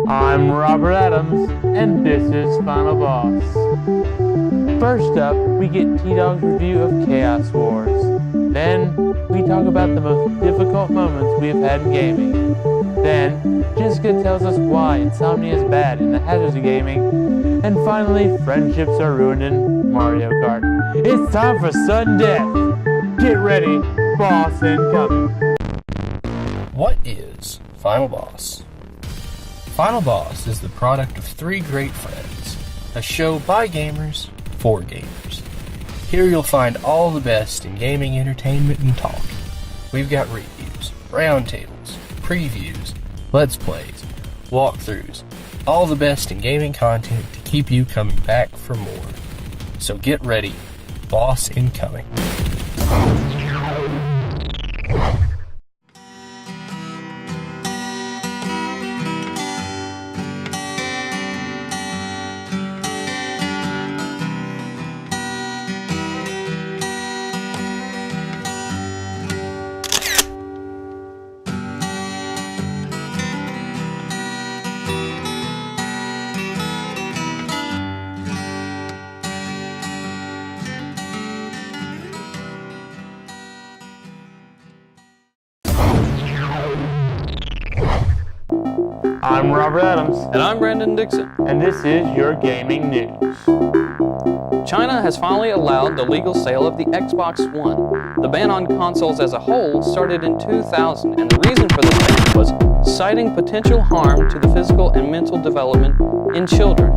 I'm Robert Adams, and this is Final Boss. First up, we get T-Dog's review of Chaos Wars. Then, we talk about the most difficult moments we have had in gaming. Then, Jessica tells us why insomnia is bad in the hazards of gaming. And finally, friendships are ruined in Mario Kart. It's time for sudden death! Get ready, boss incoming! What is Final Boss? Final Boss is the product of three great friends, a show by gamers for gamers. Here you'll find all the best in gaming entertainment and talk. We've got reviews, roundtables, previews, let's plays, walkthroughs, all the best in gaming content to keep you coming back for more. So get ready, boss incoming. I'm Robert Adams, And I'm Brandon Dixon. and this is your gaming news. China has finally allowed the legal sale of the Xbox One. The ban on consoles as a whole started in 2000, and the reason for this ban was citing potential harm to the physical and mental development in children.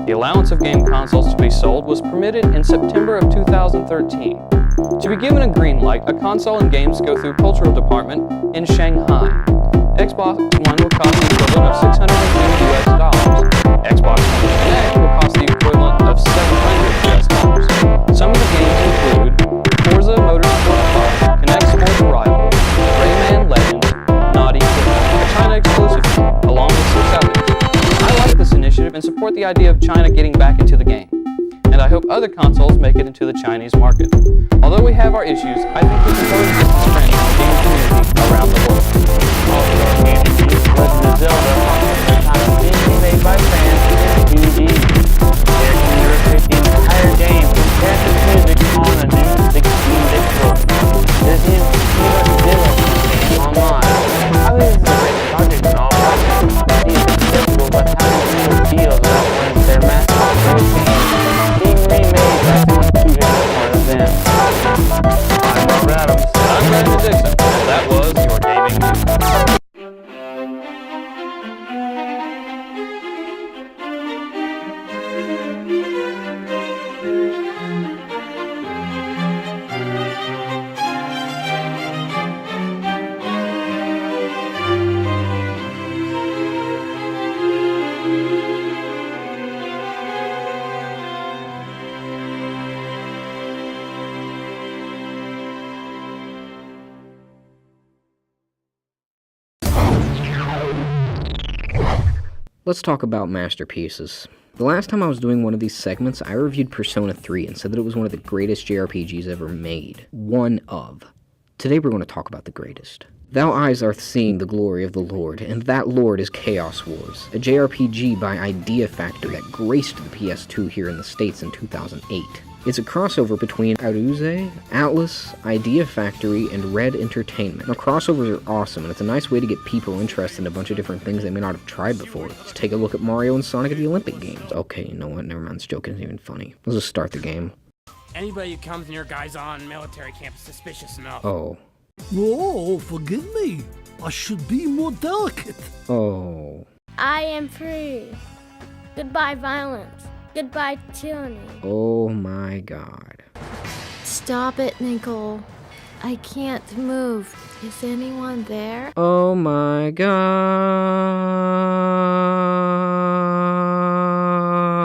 The allowance of game consoles to be sold was permitted in September of 2013. To be given a green light, a console and games go through cultural department in Shanghai. Xbox One will cost the equivalent of $610 US. Xbox One Connect will cost the equivalent of $700 US. Some of the games include Forza Motorsport 5, Connect Sports Rivals, Rayman Legends, Naughty Kid, a China exclusive, along with 6 others. I like this initiative and support the idea of China getting back into the game. And I hope other consoles make it into the Chinese market. Although we have our issues, I think we can coexist as friends in the game community around the world. Also, our gaming news, Legend of Zelda, continues made by fans in 2D. There can be recreate the entire game with character music on a new 16-bit board. This is even Zilla game online. I think this is a great project and all, but it's acceptable, but how do you feel about when their mascot being remade by someone too ignorant of them? I'm Robert Adams. And I'm Brandon Dixon, and that was your gaming news. Let's talk about masterpieces. The last time I was doing one of these segments, I reviewed Persona 3 and said that it was one of the greatest JRPGs ever made. One of. Today we're going to talk about the greatest. Thou eyes art seeing the glory of the Lord, and that Lord is Chaos Wars, a JRPG by Idea Factory that graced the PS2 here in the States in 2008. It's a crossover between Aruze, Atlas, Idea Factory, and Red Entertainment. Now, crossovers are awesome, and it's a nice way to get people interested in a bunch of different things they may not have tried before. Just take a look at Mario and Sonic at the Olympic Games. Okay, you know what, never mind, this joke isn't even funny. Let's just start the game. Anybody who comes near guys on military camp is suspicious enough. Oh. Oh, forgive me. I should be more delicate. Oh. I am free. Goodbye, violence. Goodbye, tyranny. Oh my god. Stop it, Nicole. I can't move. Is anyone there? Oh my god.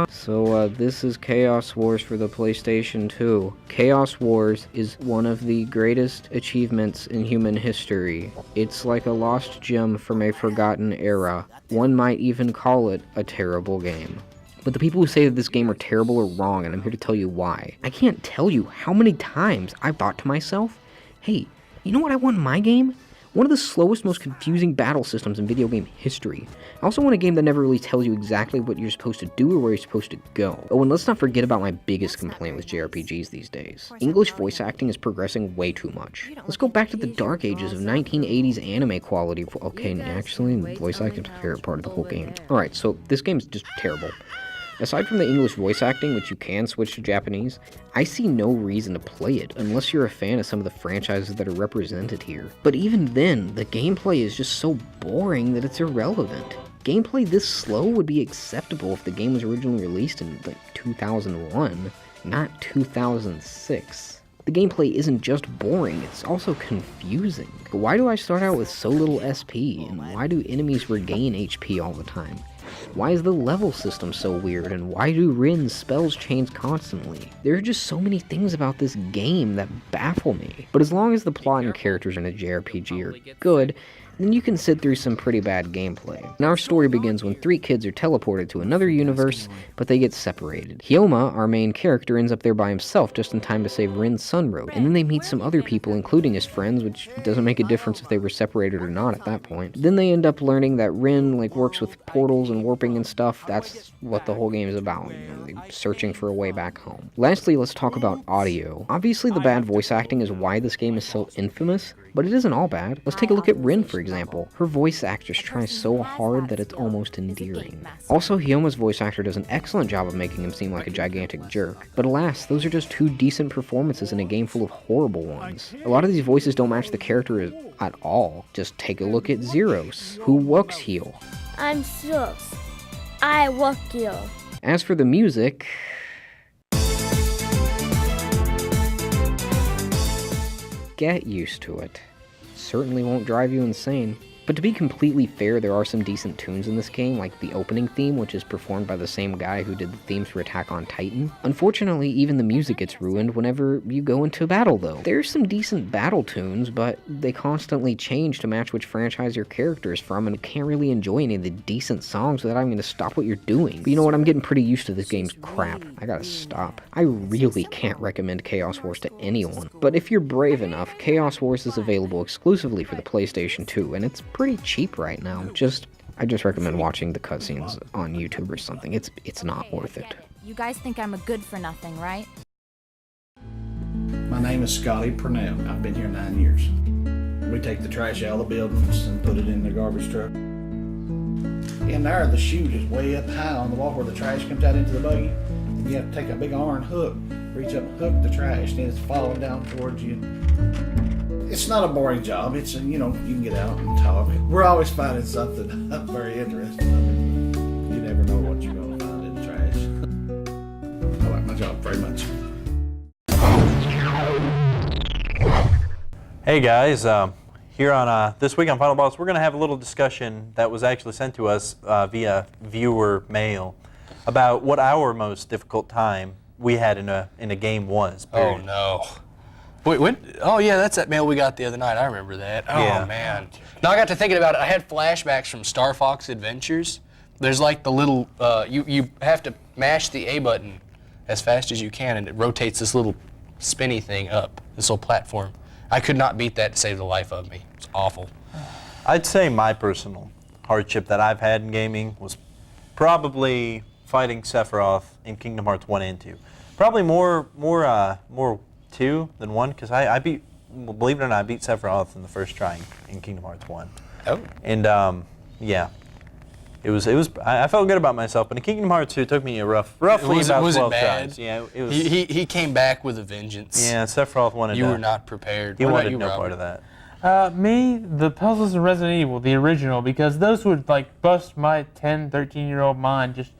So, this is Chaos Wars for the PlayStation 2. Chaos Wars is one of the greatest achievements in human history. It's like a lost gem from a forgotten era. One might even call it a terrible game. But the people who say that this game are terrible are wrong, and I'm here to tell you why. I can't tell you how many times I've thought to myself, hey, you know what I want in my game? One of the slowest, most confusing battle systems in video game history. I also want a game that never really tells you exactly what you're supposed to do or where you're supposed to go. Oh, and let's not forget about my biggest complaint with JRPGs these days. English voice acting is progressing way too much. Let's go back to the dark ages of 1980s anime quality. Okay, actually, voice acting is my favorite part of the whole game. Alright, so this game's just terrible. Aside from the English voice acting, which you can switch to Japanese, I see no reason to play it unless you're a fan of some of the franchises that are represented here. But even then, the gameplay is just so boring that it's irrelevant. Gameplay this slow would be acceptable if the game was originally released in like 2001, not 2006. The gameplay isn't just boring, it's also confusing. Why do I start out with so little SP, and why do enemies regain HP all the time? Why is the level system so weird, and why do Rin's spells change constantly? There are just so many things about this game that baffle me. But as long as the plot and characters in a JRPG are good, then you can sit through some pretty bad gameplay. And our story begins when 3 kids are teleported to another universe, but they get separated. Hyoma, our main character, ends up there by himself just in time to save Rin's Sunroad, and then they meet some other people, including his friends, which doesn't make a difference if they were separated or not at that point. Then they end up learning that Rin works with portals and warping and stuff. That's what the whole game is about, searching for a way back home. Lastly, let's talk about audio. Obviously, the bad voice acting is why this game is so infamous, but it isn't all bad. Let's take a look at Rin, for example. Her voice actress tries so hard that it's almost endearing. Also, Hyoma's voice actor does an excellent job of making him seem like a gigantic jerk. But alas, those are just 2 decent performances in a game full of horrible ones. A lot of these voices don't match the character at all. Just take a look at Zeros, who works here. I'm Zeros. I work here. As for the music, get used to it. Certainly won't drive you insane. But to be completely fair, there are some decent tunes in this game, like the opening theme, which is performed by the same guy who did the themes for Attack on Titan. Unfortunately, even the music gets ruined whenever you go into battle, though. There's some decent battle tunes, but they constantly change to match which franchise your character is from, and you can't really enjoy any of the decent songs without having to stop what you're doing. But you know what, I'm getting pretty used to this game's crap. I gotta stop. I really can't recommend Chaos Wars to anyone. But if you're brave enough, Chaos Wars is available exclusively for the PlayStation 2, and it's pretty cheap right now. I just recommend watching the cutscenes on YouTube or something. It's not worth it. You guys think I'm a good for nothing, right? My name is Scotty Purnell. I've been here 9 years. We take the trash out of the buildings and put it in the garbage truck. In there, the chute is way up high on the wall where the trash comes out into the buggy. And you have to take a big iron hook, reach up and hook the trash, and it's falling down towards you. It's not a boring job. It's, you can get out and talk. We're always finding something very interesting. You never know what you're going to find in the trash. I like my job very much. Hey guys, here on this week on Final Boss, we're going to have a little discussion that was actually sent to us via viewer mail about what our most difficult time we had in a game was. Period. Oh no. Wait, what? Oh yeah, that's that mail we got the other night. I remember that. Oh yeah. Man. Now I got to thinking about it. I had flashbacks from Star Fox Adventures. There's like the little, you have to mash the A button as fast as you can, and it rotates this little spinny thing up, this little platform. I could not beat that to save the life of me. It's awful. I'd say my personal hardship that I've had in gaming was probably fighting Sephiroth in Kingdom Hearts 1 and 2. Probably more 2 than 1, because I beat, believe it or not, I beat Sephiroth in the first try in Kingdom Hearts 1. Oh. And yeah, it was. I felt good about myself, but in Kingdom Hearts 2, it took me roughly about 12 tries. Yeah, it was. He came back with a vengeance. Yeah, Sephiroth wanted. You were not prepared. He wanted no part of that. Me, the puzzles in Resident Evil, the original, because those would bust my 10, 13-year-old mind. Just,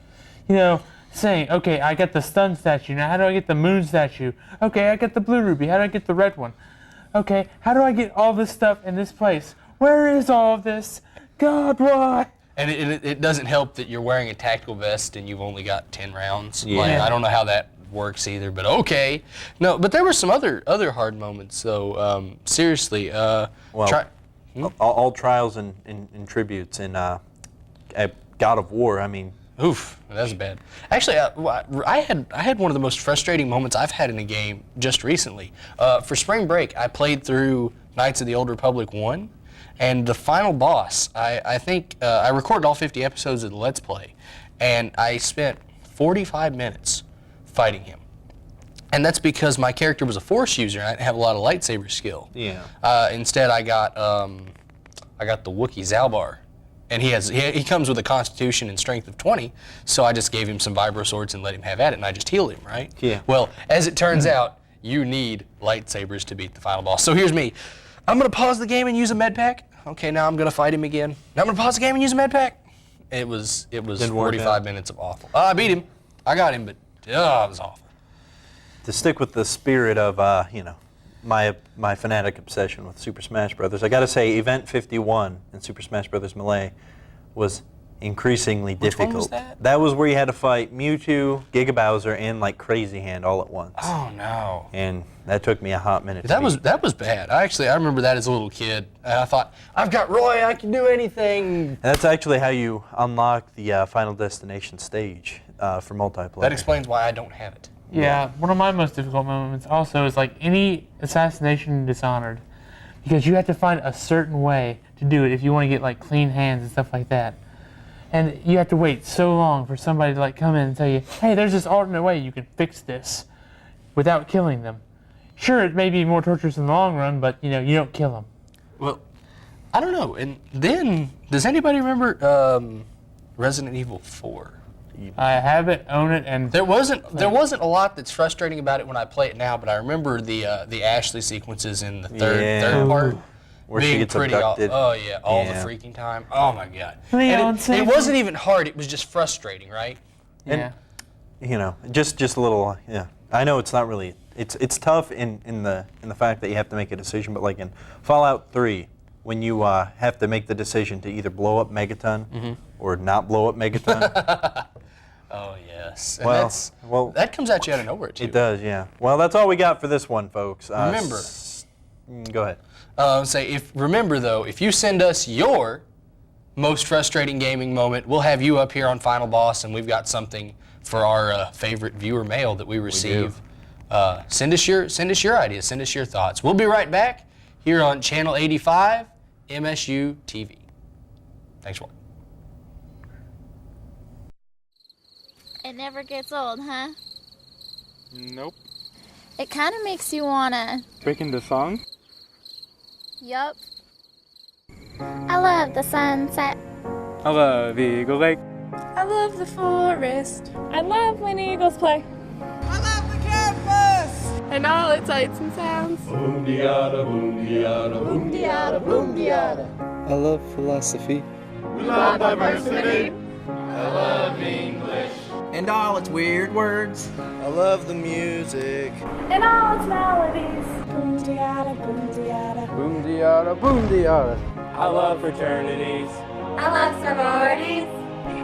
saying, okay, I got the stun statue. Now, how do I get the moon statue? Okay, I got the blue ruby. How do I get the red one? Okay, how do I get all this stuff in this place? Where is all of this? God, why? And it doesn't help that you're wearing a tactical vest and you've only got 10 rounds. Yeah. I don't know how that works either, but okay. No, but there were some other hard moments, though. Seriously. All trials and tributes in God of War, I mean. Oof, that's bad. Actually, I had one of the most frustrating moments I've had in a game just recently. For Spring Break, I played through Knights of the Old Republic 1, And the final boss, I think I recorded all 50 episodes of the Let's Play, and I spent 45 minutes fighting him. And that's because my character was a Force user, and I didn't have a lot of lightsaber skill. Yeah. Instead, I got the Wookiee Zalbar, and he comes with a Constitution and Strength of 20. So I just gave him some Vibro Swords and let him have at it, and I just healed him, right? Yeah. Well, as it turns out, you need lightsabers to beat the final boss. So here's me. I'm gonna pause the game and use a med pack. Okay, now I'm gonna fight him again. Now I'm gonna pause the game and use a med pack. It was 45 minutes of awful. I beat him. I got him, but it was awful. To stick with the spirit of my fanatic obsession with Super Smash Brothers, I gotta say Event 51 in Super Smash Brothers Melee was increasingly difficult. Which one was that? That was where you had to fight Mewtwo, Giga Bowser, and like Crazy Hand all at once. Oh no! And that took me a hot minute. That was bad. I remember that as a little kid. And I thought, I've got Roy, I can do anything. And that's actually how you unlock the Final Destination stage for multiplayer. That explains why I don't have it. Yeah, one of my most difficult moments also is like any assassination in Dishonored, because you have to find a certain way to do it if you want to get like clean hands and stuff like that. And you have to wait so long for somebody to like come in and tell you, hey, there's this alternate way you can fix this without killing them. Sure, it may be more torturous in the long run, but you don't kill them. Well, I don't know. And then, does anybody remember Resident Evil 4? I have it, own it, and there wasn't a lot that's frustrating about it when I play it now, but I remember the Ashley sequences in the third part. Where she gets abducted. All the freaking time. Oh my god. Leon, and it wasn't even hard, it was just frustrating, right? Yeah. And, just a little, yeah. I know it's not really, it's tough in the fact that you have to make a decision, but like in Fallout 3, when you have to make the decision to either blow up Megaton or not blow up Megaton. Oh yes. And that comes at you out of nowhere too. It does, yeah. Well, that's all we got for this one, folks. Remember. Go ahead. Remember though, if you send us your most frustrating gaming moment, we'll have you up here on Final Boss, and we've got something for our favorite viewer mail that we receive. Send us your ideas, send us your thoughts. We'll be right back here on Channel 85, MSU TV. Thanks for watching. It never gets old, huh? Nope. It kind of makes you wanna... Break into song? Yup. I love the sunset. I love Eagle Lake. I love the forest. I love when eagles play. I love the campus! And all its sights and sounds. Boom-de-yada, boom-de-yada, boom-de-yada, boom-de-yada. I love philosophy. We love diversity. I love English. And all its weird words. I love the music. And all its melodies. Boom-de-yada, boom-de-yada. Boom-de-yada, boom-de-yada. I love fraternities. I love sororities.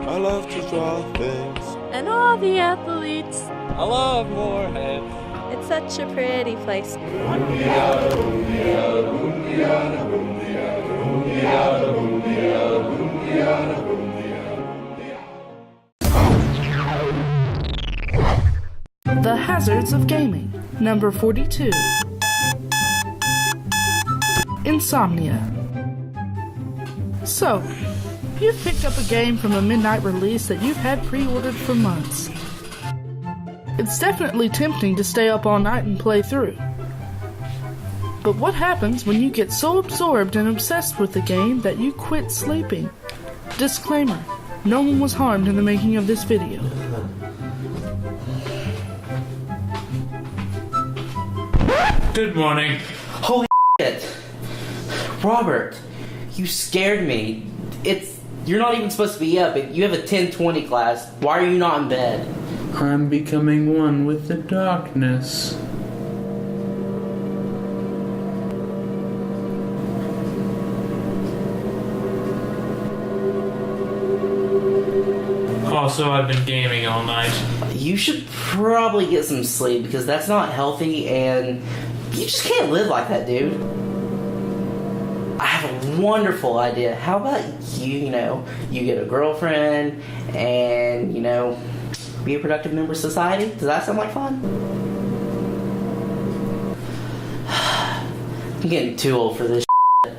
I love to draw things. And all the athletes. I love Moorhead. It's such a pretty place. Boom-de-yada, boom-de-yada, boom-de-yada, boom-de-yada, boom-de-yada, boom-de-yada, boom-de-yada, boom-de-yada. The Hazards of Gaming, number 42. Insomnia. So, you've picked up a game from a midnight release that you've had pre-ordered for months. It's definitely tempting to stay up all night and play through. But what happens when you get so absorbed and obsessed with the game that you quit sleeping? Disclaimer, no one was harmed in the making of this video. Good morning. Holy shit. Robert, you scared me. You're not even supposed to be up. You have a 10:20 class. Why are you not in bed? I'm becoming one with the darkness. Also, I've been gaming all night. You should probably get some sleep because that's not healthy and you just can't live like that, dude. I have a wonderful idea. How about you get a girlfriend and, be a productive member of society? Does that sound like fun? I'm getting too old for this shit.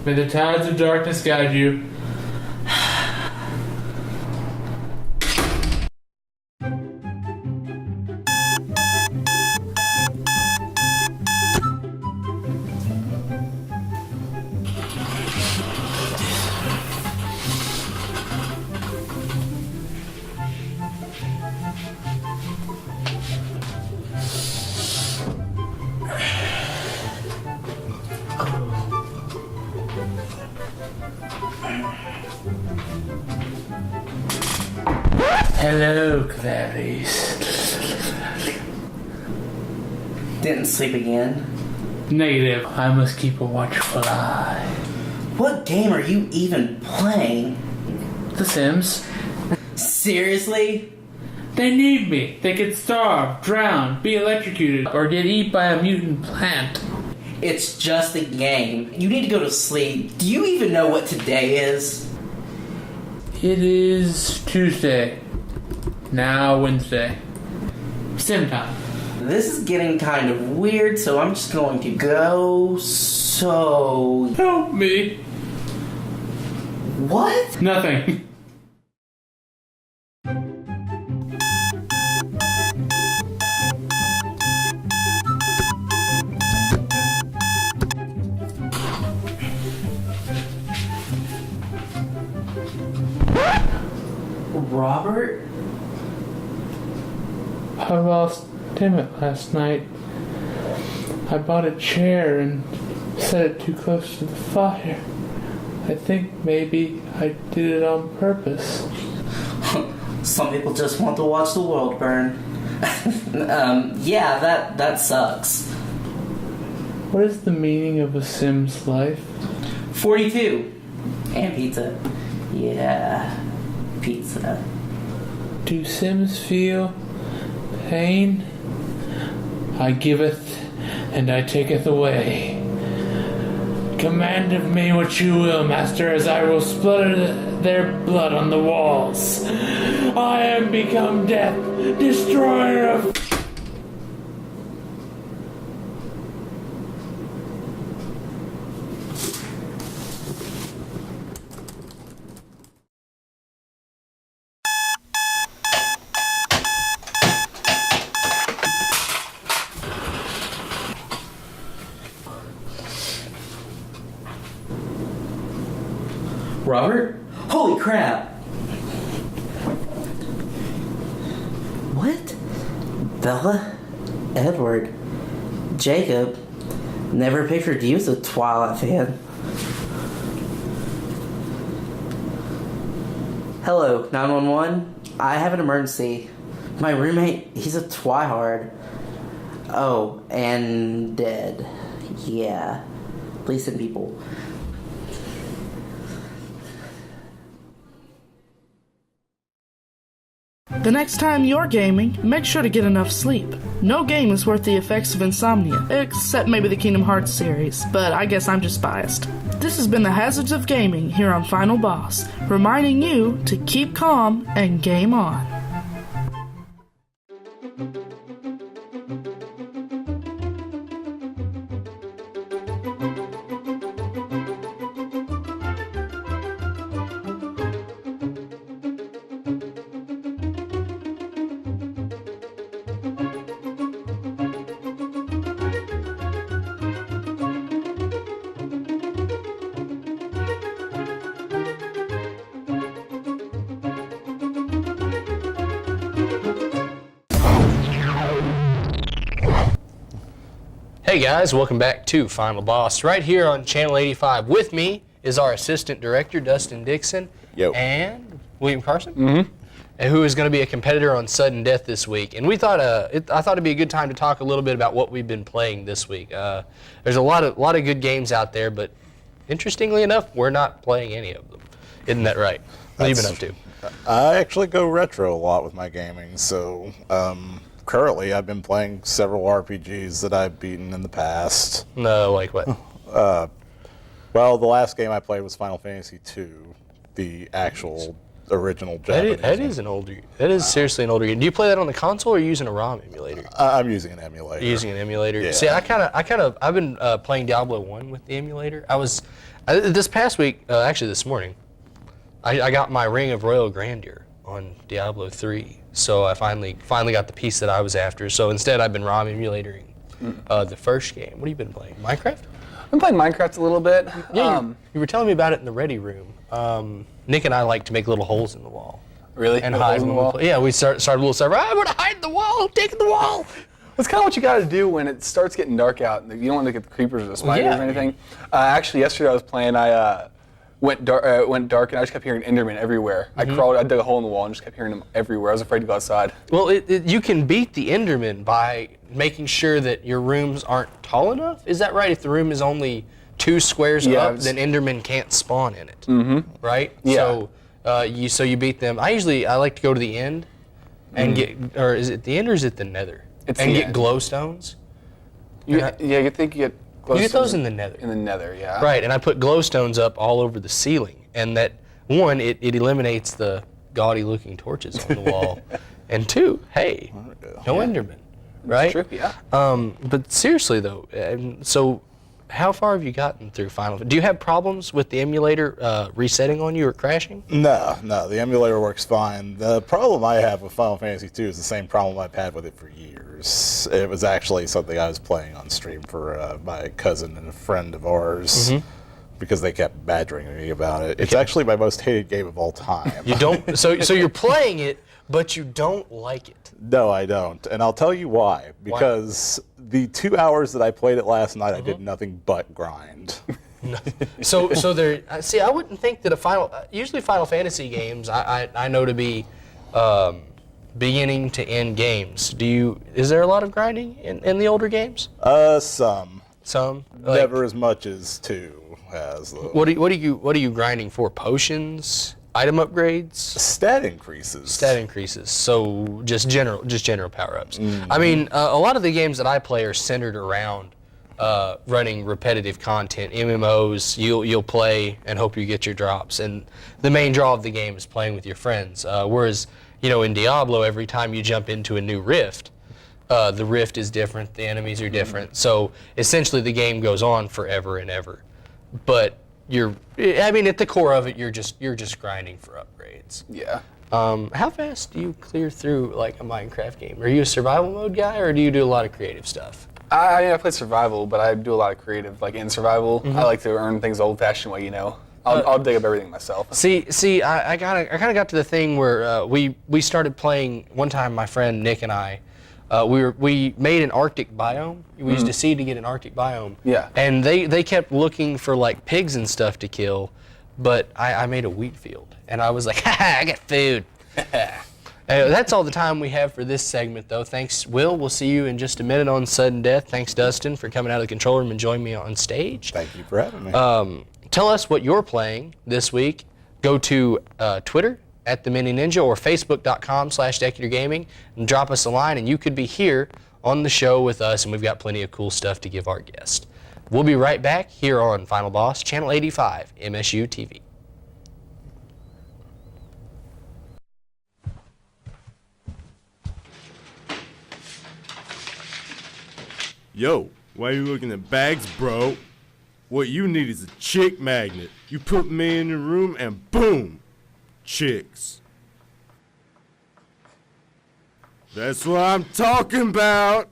May the tides of darkness guide you. Hello, Clarice. Didn't sleep again? Negative. I must keep a watchful eye. What game are you even playing? The Sims. Seriously? They need me. They could starve, drown, be electrocuted, or get eaten by a mutant plant. It's just a game. You need to go to sleep. Do you even know what today is? It is Tuesday. Now Wednesday. Sim time. This is getting kind of weird, so I'm just going to go. So. Help me. What? Nothing. Robert? I lost Dimmitt last night. I bought a chair and set it too close to the fire. I think maybe I did it on purpose. Some people just want to watch the world burn. Yeah, that sucks. What is the meaning of a Sim's life? 42. And pizza. Yeah, pizza. Do Sims feel pain? I giveth, and I taketh away. Command of me what you will, master, as I will splatter their blood on the walls. I am become death, destroyer of... Robert? Holy crap! What? Bella? Edward? Jacob? Never pictured you as a Twilight fan. Hello, 911? I have an emergency. My roommate, he's a twihard. Oh, and dead. Yeah. Please send people. The next time you're gaming, make sure to get enough sleep. No game is worth the effects of insomnia, except maybe the Kingdom Hearts series, but I guess I'm just biased. This has been the Hazards of Gaming here on Final Boss, reminding you to keep calm and game on. Hey guys, welcome back to Final Boss, right here on Channel 85. With me is our Assistant Director, Dustin Dixon, and William Carson, who is going to be a competitor on Sudden Death this week. And we thought, I thought it'd be a good time to talk a little bit about what we've been playing this week. There's a lot of good games out there, but interestingly enough, we're not playing any of them. Isn't that right? What have you been up to? I actually go retro a lot with my gaming, so currently I've been playing several RPGs that I've beaten in the past. No, like what? Well, the last game I played was Final Fantasy II, the actual original Japanese. That is an older. That is seriously an older game. Do you play that on the console or are you using a ROM emulator? I'm using an emulator. You're using an emulator. Yeah. See, I've been playing Diablo 1 with the emulator. I This past week, actually this morning, I got my Ring of Royal Grandeur on Diablo 3. So I finally got the piece that I was after. So instead, I've been ROM emulating the first game. What have you been playing? Minecraft? I've been playing Minecraft a little bit. Yeah, you were telling me about it in the ready room. Nick and I like to make little holes in the wall. Really? And hide in the wall? Yeah, we started a little server. I'm gonna hide in the wall. I'm taking the wall. That's kind of what you got to do when it starts getting dark out. You don't want to get the creepers or the spiders or anything. Actually, yesterday I was playing. I went dark, and I just kept hearing Enderman everywhere. I dug a hole in the wall and just kept hearing them everywhere. I was afraid to go outside. Well, you can beat the Enderman by making sure that your rooms aren't tall enough. Is that right? If the room is only 2 squares up, then Enderman can't spawn in it. Right? Yeah. So you beat them. I like to go to the end and get, or is it the end or is it the Nether? It's and the get end. glowstones. You think you get glowstones. You get those in the Nether. In the Nether, yeah. Right, and I put glowstones up all over the ceiling, and that one, it eliminates the gaudy-looking torches on the wall, and 2, hey, no Enderman, right? That's true, yeah. But seriously though, so how far have you gotten through Final? Do you have problems with the emulator resetting on you or crashing? No, the emulator works fine. The problem I have with Final Fantasy II is the same problem I've had with it for years. It was actually something I was playing on stream for my cousin and a friend of ours because they kept badgering me about it. It's actually my most hated game of all time. You don't. So you're playing it, but you don't like it. No, I don't, and I'll tell you why. Because the 2 hours that I played it last night, I did nothing but grind. So there. See, I wouldn't think that usually Final Fantasy games I know to be beginning to end games. Is there a lot of grinding in the older games? Some. Some. Never as much as 2 has. Though. What are you grinding for? Potions? Item upgrades? Stat increases. Stat increases. So just general power-ups. I mean, a lot of the games that I play are centered around running repetitive content. MMOs, you'll play and hope you get your drops, and the main draw of the game is playing with your friends. Whereas, in Diablo, every time you jump into a new rift, the rift is different, the enemies are different. So essentially, the game goes on forever and ever. But at the core of it, you're just grinding for upgrades. Yeah. How fast do you clear through like a Minecraft game? Are you a survival mode guy, or do you do a lot of creative stuff? I play survival, but I do a lot of creative. Like in survival, I like to earn things the old-fashioned way. I'll dig up everything myself. See, I kind of got to the thing where we started playing one time. My friend Nick and I. We made an Arctic biome. We used to seed to get an Arctic biome. Yeah. And they kept looking for like pigs and stuff to kill, but I made a wheat field, and I was like, I got food. That's all the time we have for this segment, though. Thanks, Will. We'll see you in just a minute on Sudden Death. Thanks, Dustin, for coming out of the control room and joining me on stage. Thank you for having me. Tell us what you're playing this week. Go to Twitter @TheMiniNinja or Facebook.com/DecularGaming and drop us a line, and you could be here on the show with us, and we've got plenty of cool stuff to give our guests. We'll be right back here on Final Boss, Channel 85, MSU TV. Yo, why are you looking at bags, bro? What you need is a chick magnet. You put me in your room and boom, chicks. That's what I'm talking about.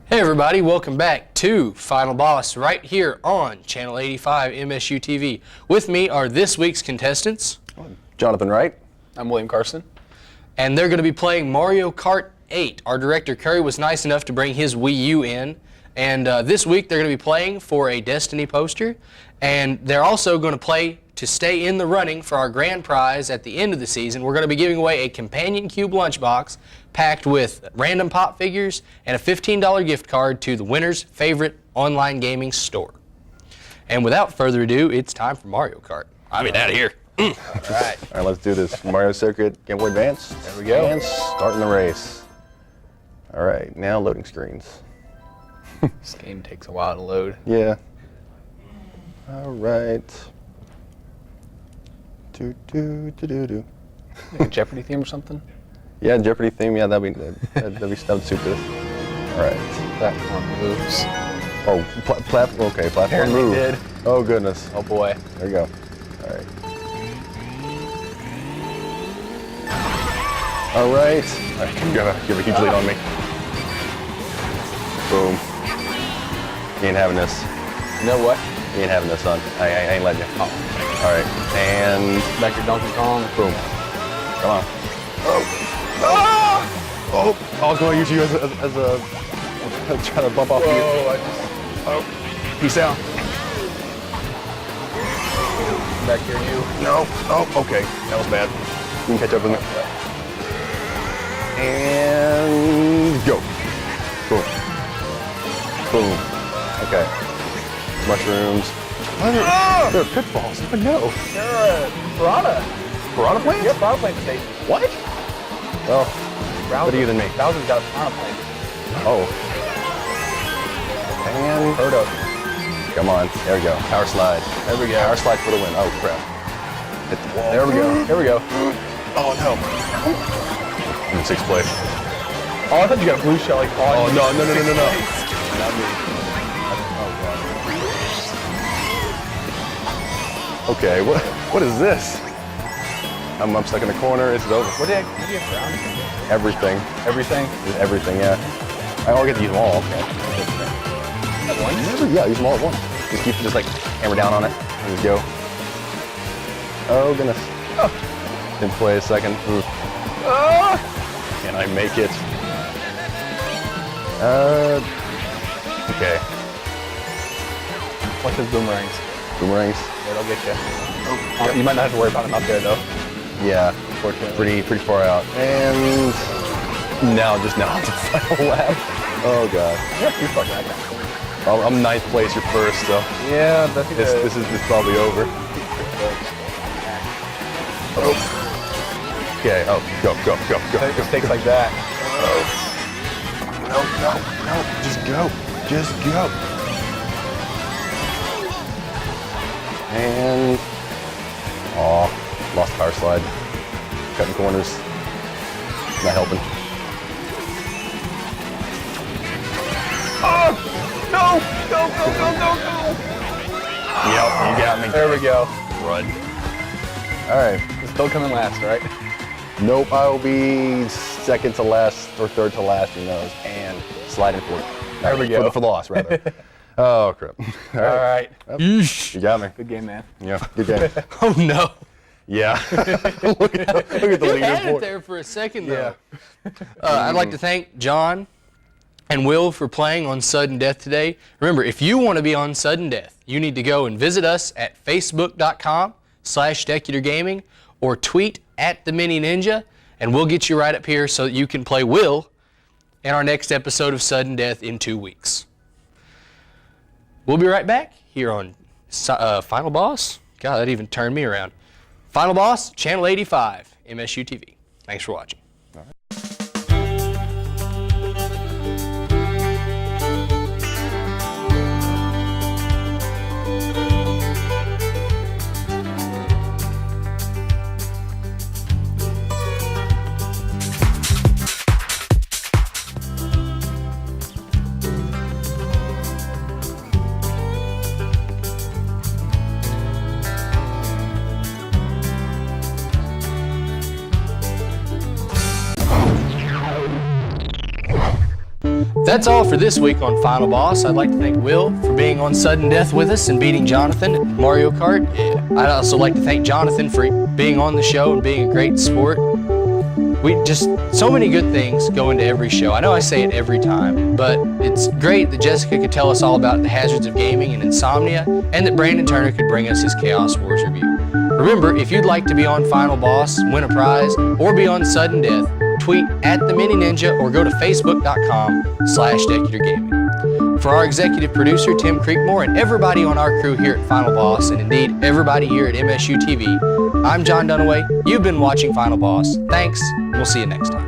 Hey everybody, welcome back to Final Boss right here on Channel 85 MSU TV. With me are this week's contestants. Jonathan Wright. I'm William Carson. And they're going to be playing Mario Kart 8. Our director Curry was nice enough to bring his Wii U in. And this week they're going to be playing for a Destiny poster. And they're also going to play to stay in the running for our grand prize at the end of the season. We're going to be giving away a Companion Cube lunchbox packed with random pop figures and a $15 gift card to the winner's favorite online gaming store. And without further ado, it's time for Mario Kart. I'll be out of here. All right. All right, let's do this. Mario Circuit, Game Boy Advance. There we go. And starting the race. All right, now loading screens. This game takes a while to load. Yeah. All right. Like a Jeopardy theme or something? Yeah, Jeopardy theme. Yeah, that would suit this. All right. Platform moves. Oh, platform. Okay, platform Apparently move. did. Oh goodness. Oh boy. There you go. All right. All right. You have a huge lead on me. Boom. You ain't having this. You know what? You ain't having this, son. I ain't letting you. Oh. All right. And back to Donkey Kong. Boom. Come on. Oh. Ah! Oh. I was going to use you as a trying to bump off you. Oh. Peace out. Back here, you. No. Oh, okay. That was bad. You can catch up with me. And go. Boom. Boom. Okay. Mushrooms. They're pitfalls. I know. They're piranha. Piranha plants? Yeah, piranha plant state. What? Well, better you than me. Bowser's got a piranha plant. Oh. And Heard of. come on. There we go. Power slide. There we go. Power slide for the win. Oh crap. Hit the wall. There we go. Here we go. Oh no. I'm in 6th place. Oh, I thought you got a blue shell. Like, Oh no. Not me. Okay, what is this? I'm stuck in the corner. It's over. What do you have brown? Everything. Everything? Everything, yeah. I'll get to use them all. Okay. At once? Yeah, use them all at once. Just like hammer down on it and just go. Oh goodness. Oh. Didn't play a second. Ooh. Oh! Can I make it? Okay. Watch those boomerangs. Boomerangs. Yeah, they'll get you. Oh. You might not have to worry about them up there though. Yeah, pretty far out. And now it's the final lap. Oh god. Yeah, you fuck that guy. I'm 9th place. You're 1st, so yeah, that's this is probably over. Oh. Okay. Oh, go. Mistakes like that. No. Just go. And lost power slide. Cutting corners. Not helping. Oh! No! Go! Yep, you got me. There we go. Run. All right. It's still coming last, right? Nope, I'll be 2nd to last or 3rd to last, who knows, and sliding forward. There we go. For the loss, rather. Oh, crap. All right. You got me. Good game, man. Yeah, good game. Oh no. Yeah. look at the You lead had it report. there for a second though. I'd like to thank John and Will for playing on Sudden Death today. Remember, if you want to be on Sudden Death, you need to go and visit us at facebook.com/DecularGaming or tweet @TheMiniNinja, and we'll get you right up here so that you can play Will in our next episode of Sudden Death in 2 weeks. We'll be right back here on Final Boss. God, that even turned me around. Final Boss, Channel 85, MSU TV. Thanks for watching. That's all for this week on Final Boss. I'd like to thank Will for being on Sudden Death with us and beating Jonathan at Mario Kart. I'd also like to thank Jonathan for being on the show and being a great sport. So many good things go into every show. I know I say it every time, but it's great that Jessica could tell us all about the hazards of gaming and insomnia, and that Brandon Turner could bring us his Chaos Wars review. Remember, if you'd like to be on Final Boss, win a prize, or be on Sudden Death, tweet @TheMiniNinja or go to facebook.com/DecularGaming. For our executive producer, Tim Creekmore, and everybody on our crew here at Final Boss, and indeed everybody here at MSU TV, I'm John Dunaway. You've been watching Final Boss. Thanks, and we'll see you next time.